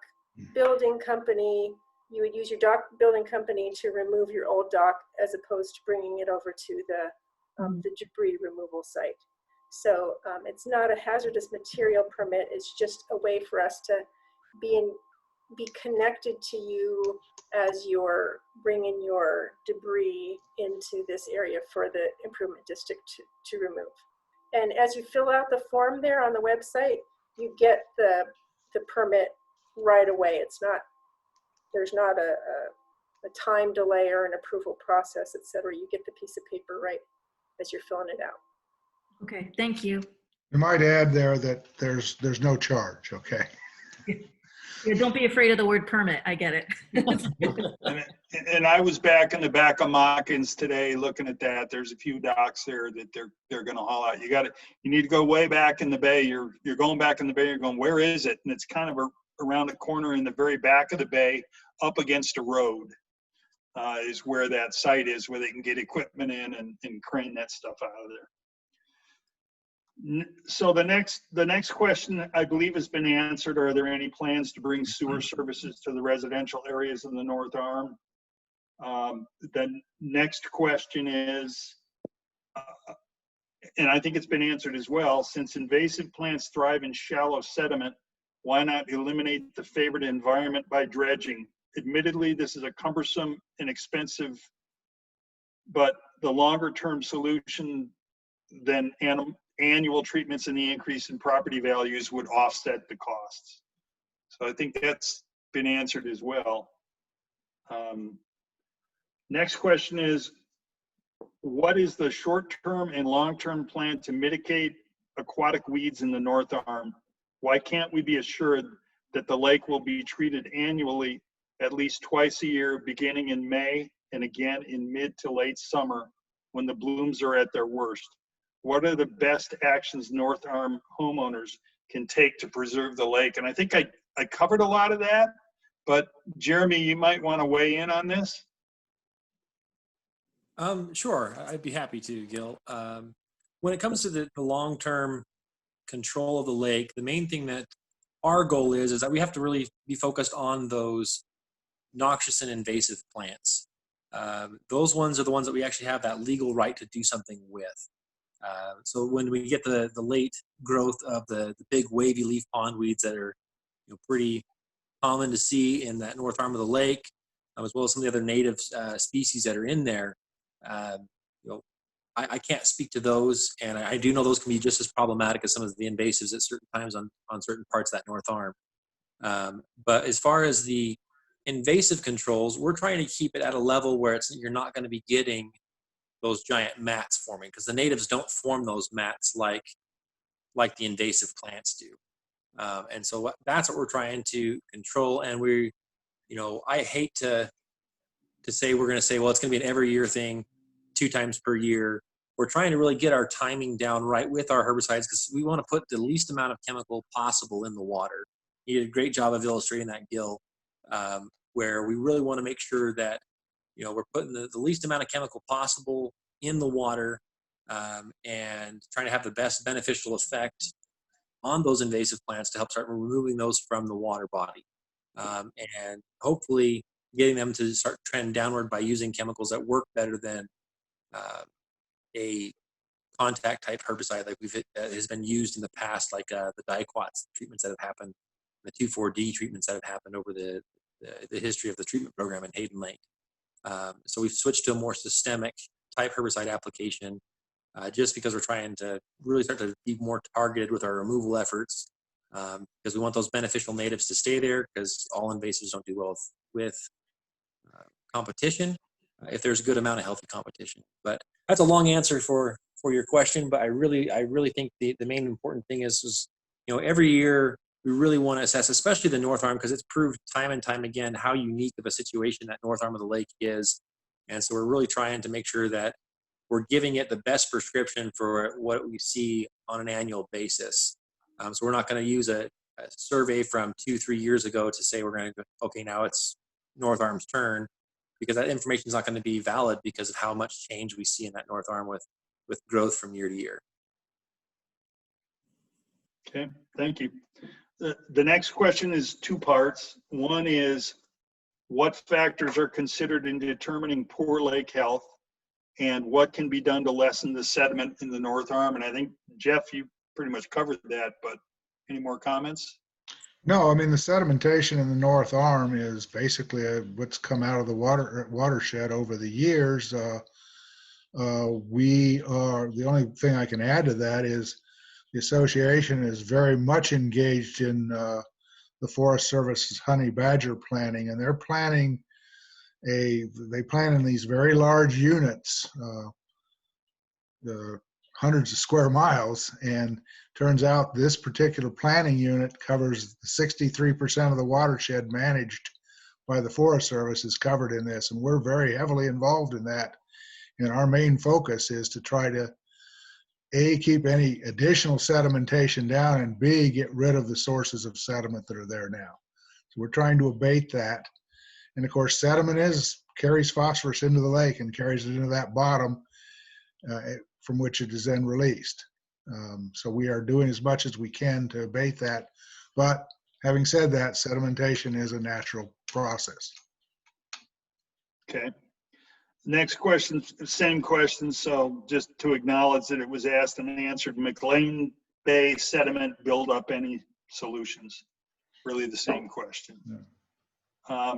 building company, you would use your dock building company to remove your old dock as opposed to bringing it over to the debris removal site. So it's not a hazardous material permit. It's just a way for us to be connected to you as you're bringing your debris into this area for the improvement district to remove. And as you fill out the form there on the website, you get the permit right away. There's not a time delay or an approval process, et cetera. You get the piece of paper right as you're filling it out. Okay, thank you. You might add there that there's no charge, okay? Yeah, don't be afraid of the word permit. I get it. And I was back in the back of Mockins today looking at that. There's a few docks there that they're going to haul out. You need to go way back in the bay. You're going back in the bay. You're going, where is it? And it's kind of around a corner in the very back of the bay, up against a road, is where that site is, where they can get equipment in and crane that stuff out of there. So the next question, I believe, has been answered. Are there any plans to bring sewer services to the residential areas of the North Arm? The next question is, and I think it's been answered as well, since invasive plants thrive in shallow sediment, why not eliminate the favored environment by dredging? Admittedly, this is a cumbersome and expensive, but the longer term solution than annual treatments and the increase in property values would offset the costs. So I think that's been answered as well. Next question is, what is the short-term and long-term plan to mitigate aquatic weeds in the North Arm? Why can't we be assured that the lake will be treated annually, at least twice a year, beginning in May and again in mid to late summer when the blooms are at their worst? What are the best actions North Arm homeowners can take to preserve the lake? And I think I covered a lot of that, but Jeremy, you might want to weigh in on this. Sure, I'd be happy to, Gil. When it comes to the long-term control of the lake, the main thing that our goal is that we have to really be focused on those noxious and invasive plants. Those ones are the ones that we actually have that legal right to do something with. So when we get the late growth of the big wavy leaf pondweeds that are pretty common to see in that north arm of the lake, as well as some of the other native species that are in there, I can't speak to those, and I do know those can be just as problematic as some of the invasives at certain times on certain parts of that north arm. But as far as the invasive controls, we're trying to keep it at a level where you're not going to be getting those giant mats forming, because the natives don't form those mats like the invasive plants do. And so that's what we're trying to control. And I hate to say we're going to say, well, it's going to be an every year thing, 2 times per year. we're trying to really get our timing down right with our herbicides because we want to put the least amount of chemical possible in the water. You did a great job of illustrating that, Gil, where we really want to make sure that, you know, we're putting the least amount of chemical possible in the water, and trying to have the best beneficial effect on those invasive plants to help start removing those from the water body. And hopefully getting them to start trend downward by using chemicals that work better than a contact type herbicide like has been used in the past, like the diquats treatments that have happened, the 2,4-D treatments that have happened over the history of the treatment program in Hayden Lake. So we've switched to a more systemic type herbicide application, just because we're trying to really start to be more targeted with our removal efforts, because we want those beneficial natives to stay there, because all invasives don't do well with competition if there's a good amount of healthy competition. But that's a long answer for your question, but I really think the main important thing is, you know, every year we really want to assess, especially the North Arm, because it's proved time and time again how unique of a situation that North Arm of the lake is. And so we're really trying to make sure that we're giving it the best prescription for what we see on an annual basis. So we're not going to use a survey from 2-3 years ago to say we're going to go, okay, now it's North Arm's turn, because that information is not going to be valid because of how much change we see in that North Arm with growth from year to year. Okay, thank you. The next question is 2 parts. One is, what factors are considered in determining poor lake health, and what can be done to lessen the sediment in the North Arm? And I think, Jeff, you pretty much covered that, but any more comments? No, I mean, the sedimentation in the North Arm is basically what's come out of the watershed over the years. We are, the only thing I can add to that is the association is very much engaged in the Forest Service's honey badger planting, and they're planning they plan in these very large units, the hundreds of square miles, and turns out this particular planting unit covers 63% of the watershed managed by the Forest Service is covered in this, and we're very heavily involved in that. And our main focus is to try to A, keep any additional sedimentation down, and B, get rid of the sources of sediment that are there now. So we're trying to abate that. And of course, sediment carries phosphorus into the lake and carries it into that bottom from which it is then released. So we are doing as much as we can to abate that. But having said that, sedimentation is a natural process. Okay. Next question, same question. So just to acknowledge that it was asked and answered, McLean Bay sediment buildup, any solutions? Really the same question. Yeah.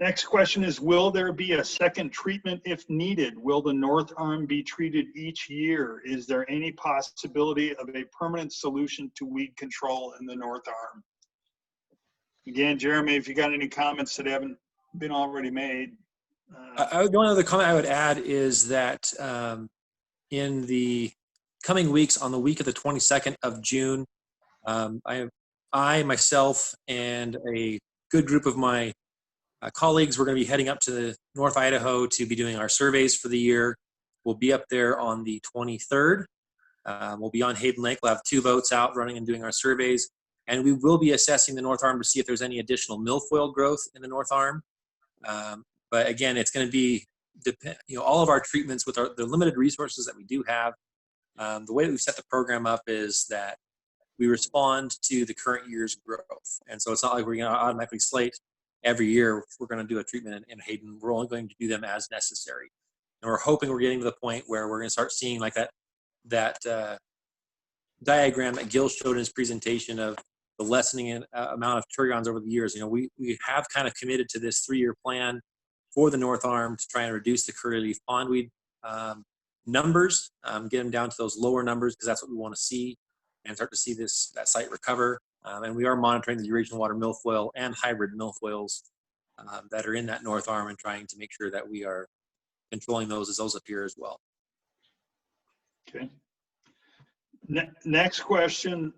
Next question is, will there be a second treatment if needed? Will the North Arm be treated each year? Is there any possibility of a permanent solution to weed control in the North Arm? Again, Jeremy, if you got any comments that haven't been already made. One other comment I would add is that in the coming weeks, on the week of the 22nd of June, I myself, and a good group of my colleagues, we're going to be heading up to North Idaho to be doing our surveys for the year. We'll be up there on the 23rd. We'll be on Hayden Lake. We'll have 2 boats out running and doing our surveys. And we will be assessing the North Arm to see if there's any additional milfoil growth in the North Arm. But again, it's going to be, all of our treatments with the limited resources that we do have. The way that we've set the program up is that we respond to the current year's growth. And so it's not like we're going to automatically slate every year. If we're going to do a treatment in Hayden, we're only going to do them as necessary. And we're hoping we're getting to the point where we're going to start seeing like that diagram that Gil showed in his presentation of the lessening amount of turgons over the years. We have kind of committed to this 3-year plan for the North Arm to try and reduce the curly leaf pondweed numbers, get them down to those lower numbers, because that's what we want to see, and start to see that site recover. And we are monitoring the regional water milfoil and hybrid milfoils that are in that North Arm, and trying to make sure that we are controlling those as those appear as well. Okay. Next question.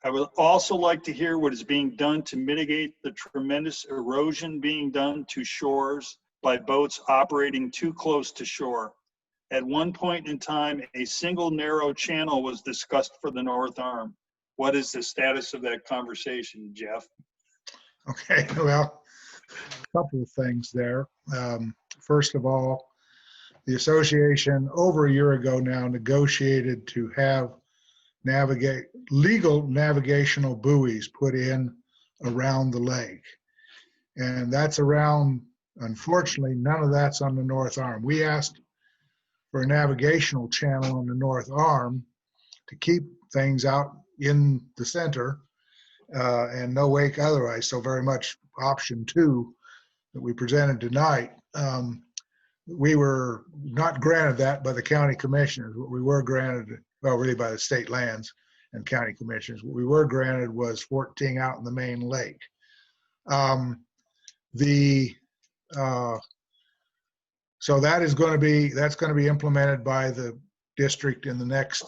I would also like to hear what is being done to mitigate the tremendous erosion being done to shores by boats operating too close to shore. At one point in time, a single narrow channel was discussed for the North Arm. What is the status of that conversation, Jeff? Okay, well, a couple of things there. First of all, the association over a year ago now negotiated to have legal navigational buoys put in around the lake. And that's around, unfortunately, none of that's on the North Arm. We asked for a navigational channel on the North Arm to keep things out in the center and no wake otherwise. So very much option 2 that we presented tonight. We were not granted that by the county commissioners. What we were granted, well, really by the state lands and county commissioners, what we were granted was 14 out in the main lake. So that's going to be implemented by the district in the next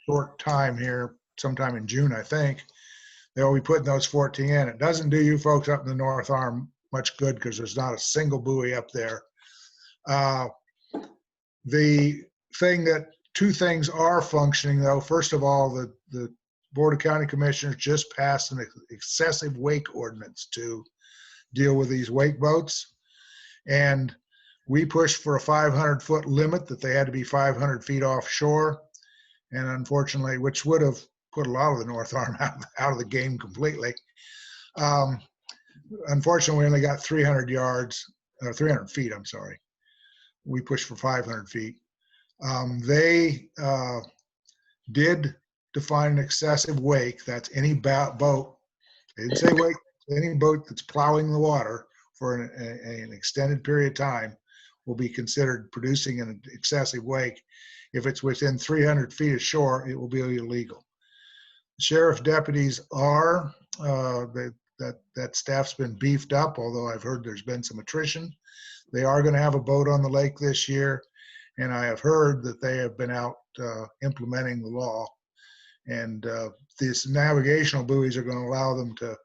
short time here, sometime in June, I think. They'll be putting those 14 in. It doesn't do you folks up in the North Arm much good because there's not a single buoy up there. Two things are functioning though. First of all, the Board of County Commissioners just passed an excessive wake ordinance to deal with these wake boats. And we pushed for a 500-foot limit, that they had to be 500 feet offshore. And unfortunately, which would have put a lot of the North Arm out of the game completely. Unfortunately, we only got 300 feet, I'm sorry. We pushed for 500 feet. They did define an excessive wake. That's any boat. They didn't say wake. Any boat that's plowing the water for an extended period of time will be considered producing an excessive wake. If it's within 300 feet of shore, it will be illegal. The sheriff deputies are, that staff's been beefed up, although I've heard there's been some attrition. They are going to have a boat on the lake this year, and I have heard that they have been out implementing the law. And these navigational buoys are going to allow them to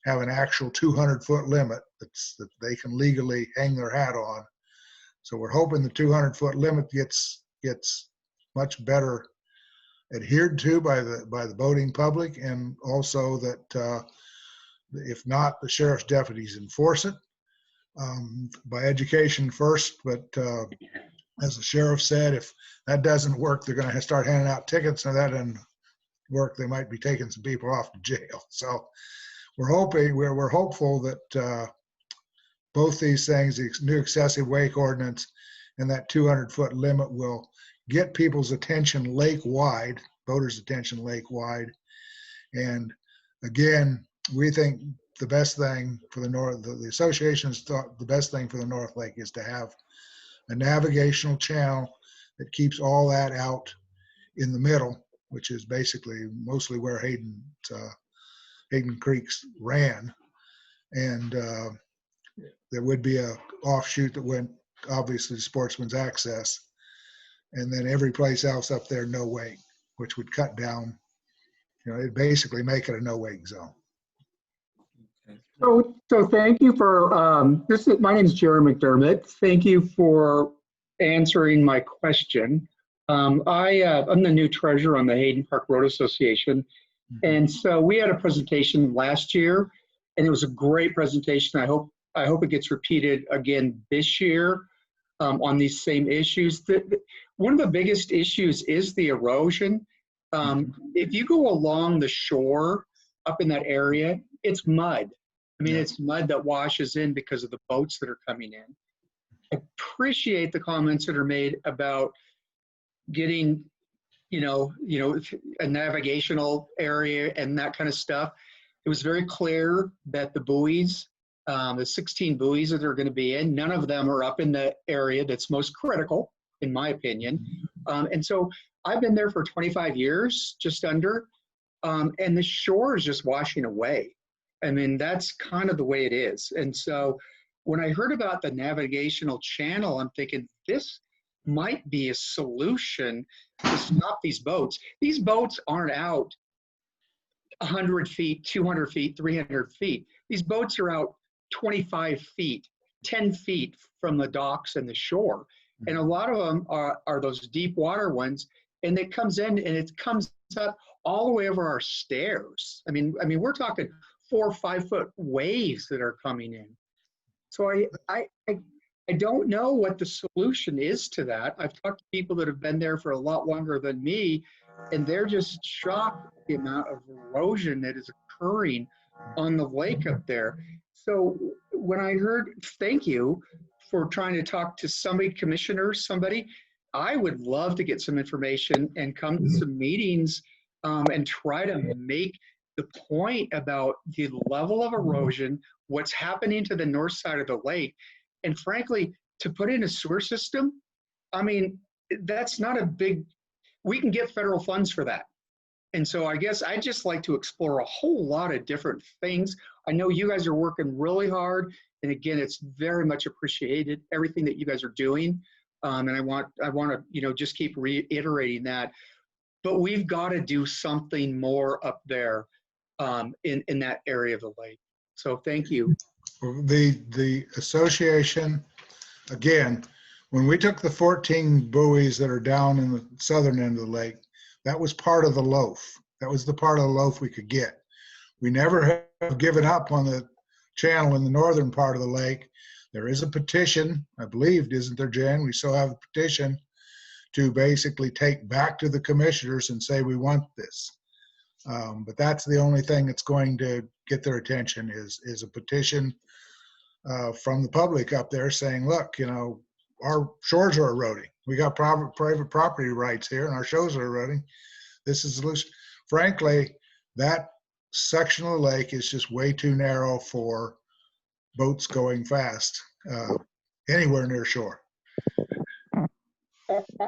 have an actual 200-foot limit that they can legally hang their hat on. So we're hoping the 200-foot limit gets much better adhered to by the boating public, and also that if not, the sheriff's deputies enforce it by education first. But as the sheriff said, if that doesn't work, they're going to start handing out tickets, and if that doesn't work, they might be taking some people off to jail. So we're hopeful that both these things, the new excessive wake ordinance and that 200-foot limit, will get people's attention lake-wide, voters' attention lake-wide. And again, we think the best thing for the associations thought the best thing for the North Lake is to have a navigational channel that keeps all that out in the middle, which is basically mostly where Hayden Creeks ran. And there would be a offshoot that went obviously to Sportsman's Access, and then every place else up there, no wake, which would cut down, it'd basically make it a no wake zone. So thank you for, my name is Jerry McDermott. Thank you for answering my question. I'm the new treasurer on the Hayden Park Road Association. And so we had a presentation last year, and it was a great presentation. I hope it gets repeated again this year on these same issues. One of the biggest issues is the erosion. If you go along the shore up in that area, it's mud. I mean, it's mud that washes in because of the boats that are coming in. I appreciate the comments that are made about getting, a navigational area and that kind of stuff. It was very clear that the buoys, the 16 buoys that are going to be in, none of them are up in the area that's most critical, in my opinion. And so I've been there for 25 years, just under, and the shore is just washing away. I mean, that's kind of the way it is. And so when I heard about the navigational channel, I'm thinking this might be a solution to stop these boats. These boats aren't out 100 feet, 200 feet, 300 feet. These boats are out 25 feet, 10 feet from the docks and the shore. And a lot of them are those deep water ones, and it comes in and it comes up all the way over our stairs. I mean, we're talking 4 or 5 foot waves that are coming in. So I don't know what the solution is to that. I've talked to people that have been there for a lot longer than me, and they're just shocked at the amount of erosion that is occurring on the lake up there. So when I heard, thank you for trying to talk to somebody, commissioners, somebody, I would love to get some information and come to some meetings and try to make the point about the level of erosion, what's happening to the north side of the lake. And frankly, to put in a sewer system, I mean, that's not a big, we can get federal funds for that. And so I guess I'd just like to explore a whole lot of different things. I know you guys are working really hard. And again, it's very much appreciated, everything that you guys are doing. And I want to, just keep reiterating that. But we've got to do something more up there in that area of the lake. So thank you. The association, again, when we took the 14 buoys that are down in the southern end of the lake, that was part of the loaf. That was the part of the loaf we could get. We never have given up on the channel in the northern part of the lake. There is a petition, I believe, isn't there, Jan? We still have a petition to basically take back to the commissioners and say we want this. But that's the only thing that's going to get their attention is a petition from the public up there saying, look, our shores are eroding. We got private property rights here and our shores are eroding. This is the solution. Frankly, that section of the lake is just way too narrow for boats going fast anywhere near shore.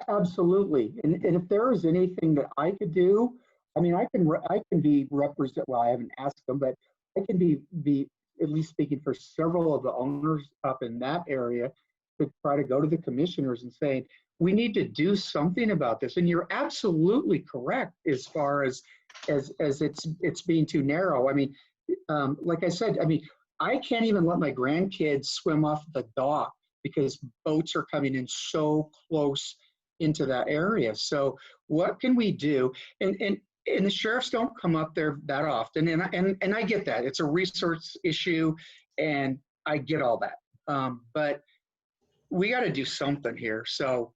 Absolutely. And if there is anything that I could do, I mean, I can be represent. Well, I haven't asked them, but I can be at least speaking for several of the owners up in that area to try to go to the commissioners and saying, we need to do something about this. And you're absolutely correct as far as it's being too narrow. I mean, like I said, I mean, I can't even let my grandkids swim off the dock because boats are coming in so close into that area. So what can we do? And the sheriffs don't come up there that often, and I get that. It's a resource issue, and I get all that. But we got to do something here. So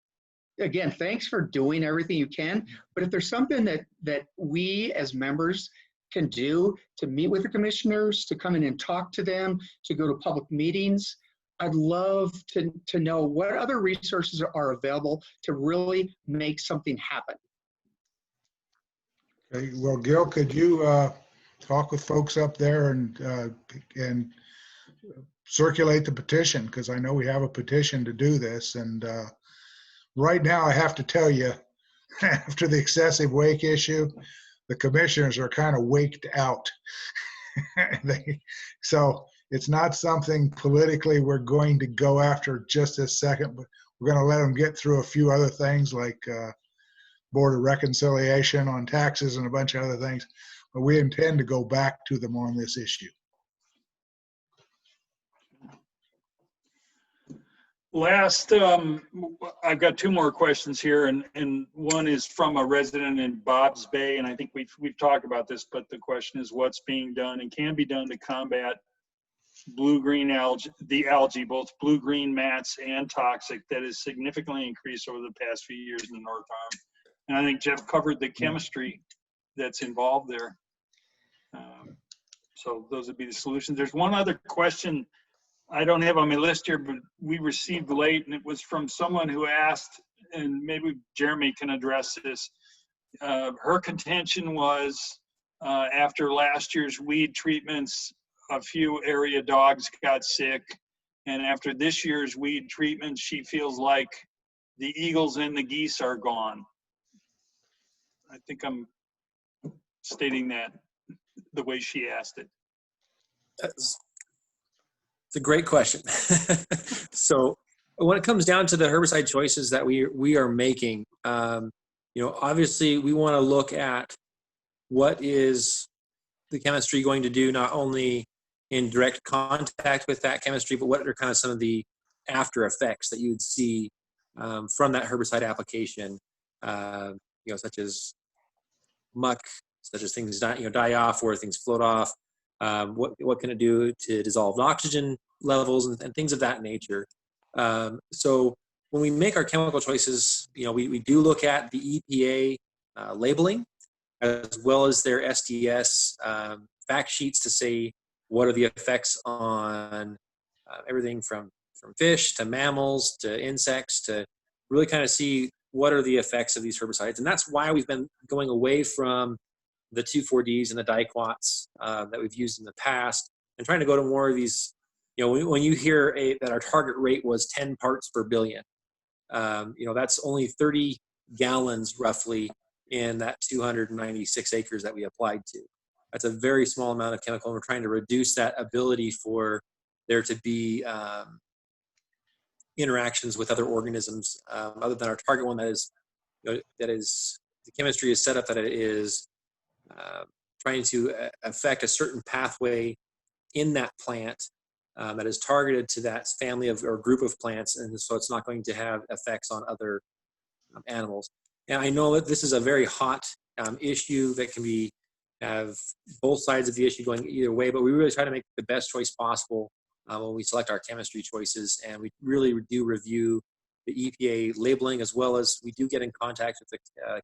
again, thanks for doing everything you can. But if there's something that we as members can do to meet with the commissioners, to come in and talk to them, to go to public meetings, I'd love to know what other resources are available to really make something happen. Okay, well, Gil, could you talk with folks up there and circulate the petition? Because I know we have a petition to do this. And right now, I have to tell you, after the excessive wake issue, the commissioners are kind of waked out. So it's not something politically we're going to go after just this second, but we're going to let them get through a few other things like Board of Reconciliation on taxes and a bunch of other things. But we intend to go back to them on this issue. Last, I've got 2 more questions here, and one is from a resident in Bob's Bay, and I think we've talked about this, but the question is what's being done and can be done to combat blue-green algae, both blue-green mats and toxic, that has significantly increased over the past few years in the North Arm. And I think Jeff covered the chemistry that's involved there. So those would be the solutions. There's one other question I don't have on my list here, but we received late, and it was from someone who asked, and maybe Jeremy can address this. Her contention was after last year's weed treatments, a few area dogs got sick. And after this year's weed treatment, she feels like the eagles and the geese are gone. I think I'm stating that the way she asked it. It's a great question. So when it comes down to the herbicide choices that we are making, obviously we want to look at what is the chemistry going to do, not only in direct contact with that chemistry, but what are kind of some of the after effects that you would see from that herbicide application, such as muck, such as things die off or things float off. What can it do to dissolve oxygen levels and things of that nature? So when we make our chemical choices, we do look at the EPA labeling as well as their SDS fact sheets to say what are the effects on everything from fish to mammals to insects, to really kind of see what are the effects of these herbicides. And that's why we've been going away from the 2,4-Ds and the diquats that we've used in the past, and trying to go to more of these, when you hear that our target rate was 10 parts per billion, that's only 30 gallons roughly in that 296 acres that we applied to. That's a very small amount of chemical, and we're trying to reduce that ability for there to be interactions with other organisms other than our target one that is the chemistry is set up that it is trying to affect a certain pathway in that plant that is targeted to that family of or group of plants, and so it's not going to have effects on other animals. And I know that this is a very hot issue that can have both sides of the issue going either way, but we really try to make the best choice possible when we select our chemistry choices, and we really do review the EPA labeling, as well as we do get in contact with the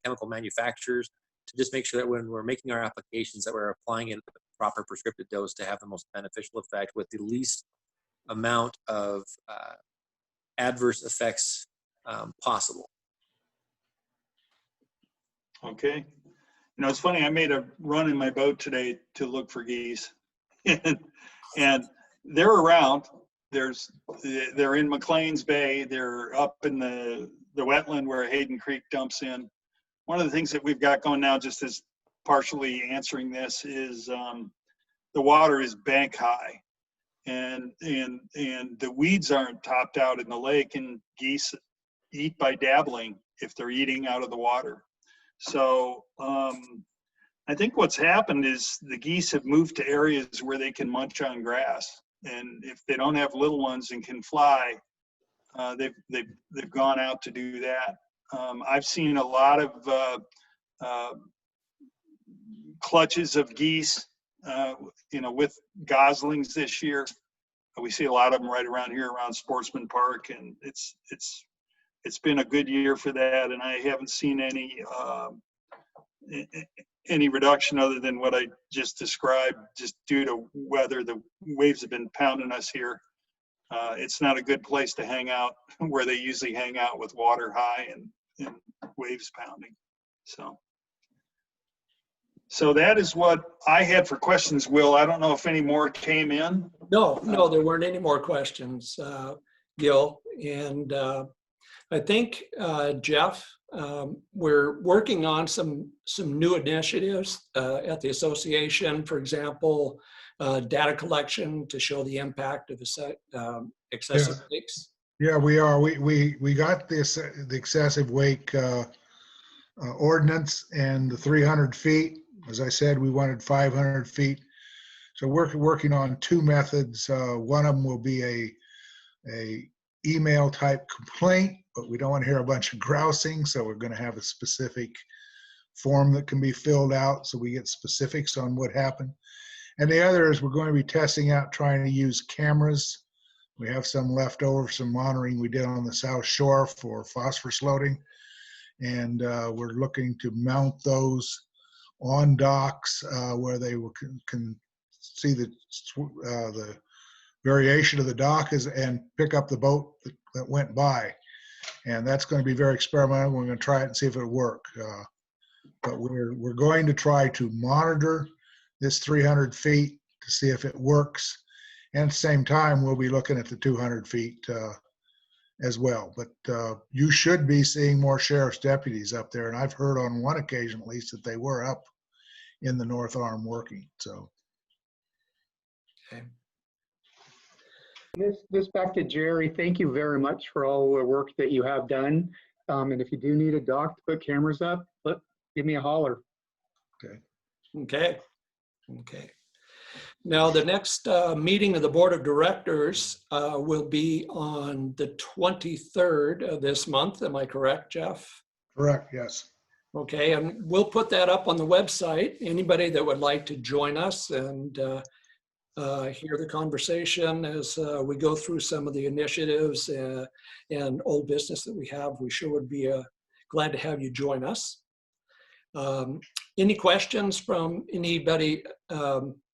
chemical manufacturers to just make sure that when we're making our applications that we're applying it at the proper prescriptive dose to have the most beneficial effect with the least amount of adverse effects possible. Okay. It's funny, I made a run in my boat today to look for geese. and they're around. They're in McLean's Bay. They're up in the wetland where Hayden Creek dumps in. One of the things that we've got going now, just as partially answering this, is the water is bank high, and the weeds aren't topped out in the lake, and geese eat by dabbling if they're eating out of the water. So I think what's happened is the geese have moved to areas where they can munch on grass, and if they don't have little ones and can fly, they've gone out to do that. I've seen a lot of clutches of geese, with goslings this year. We see a lot of them right around here around Sportsman Park, and it's been a good year for that, and I haven't seen any reduction other than what I just described, just due to weather. The waves have been pounding us here. It's not a good place to hang out where they usually hang out with water high and waves pounding. So that is what I had for questions, Will. I don't know if any more came in. No, there weren't any more questions, Gil. And I think, Jeff, we're working on some new initiatives at the association. For example, data collection to show the impact of excessive leaks. Yeah, we are. We got the excessive wake ordinance and the 300 feet. As I said, we wanted 500 feet. So we're working on two methods. One of them will be a email type complaint, but we don't want to hear a bunch of grousing. So we're going to have a specific form that can be filled out so we get specifics on what happened. And the other is we're going to be testing out trying to use cameras. We have some left over, some monitoring we did on the South Shore for phosphorus loading. And we're looking to mount those on docks where they can see the variation of the dock and pick up the boat that went by. And that's going to be very experimental. We're going to try it and see if it'll work. But we're going to try to monitor this 300 feet to see if it works. And at the same time, we'll be looking at the 200 feet as well. But you should be seeing more sheriff's deputies up there. And I've heard on one occasion at least that they were up in the North Arm working. So. Okay. This back to Jerry. Thank you very much for all the work that you have done. And if you do need a dock to put cameras up, give me a holler. Okay. Now, the next meeting of the Board of Directors will be on the 23rd of this month. Am I correct, Jeff? Correct, yes. Okay, and we'll put that up on the website. Anybody that would like to join us and hear the conversation as we go through some of the initiatives and old business that we have, we sure would be glad to have you join us. Any questions from anybody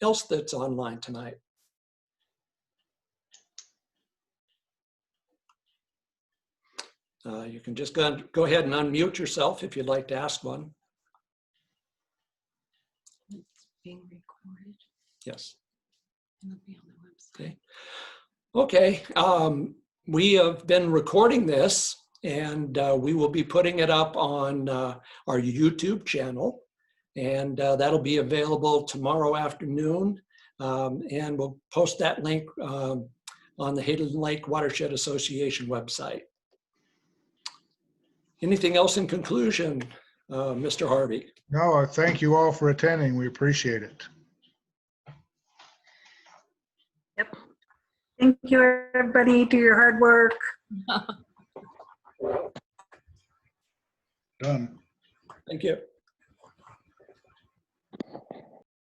else that's online tonight? You can just go ahead and unmute yourself if you'd like to ask one. It's being recorded. Yes. It'll be on the website. Okay. We have been recording this, and we will be putting it up on our YouTube channel, and that'll be available tomorrow afternoon. And we'll post that link on the Hayden Lake Watershed Association website. Anything else in conclusion, Mr. Harvey? No, thank you all for attending. We appreciate it. Thank you, everybody. Do your hard work. Done. Thank you.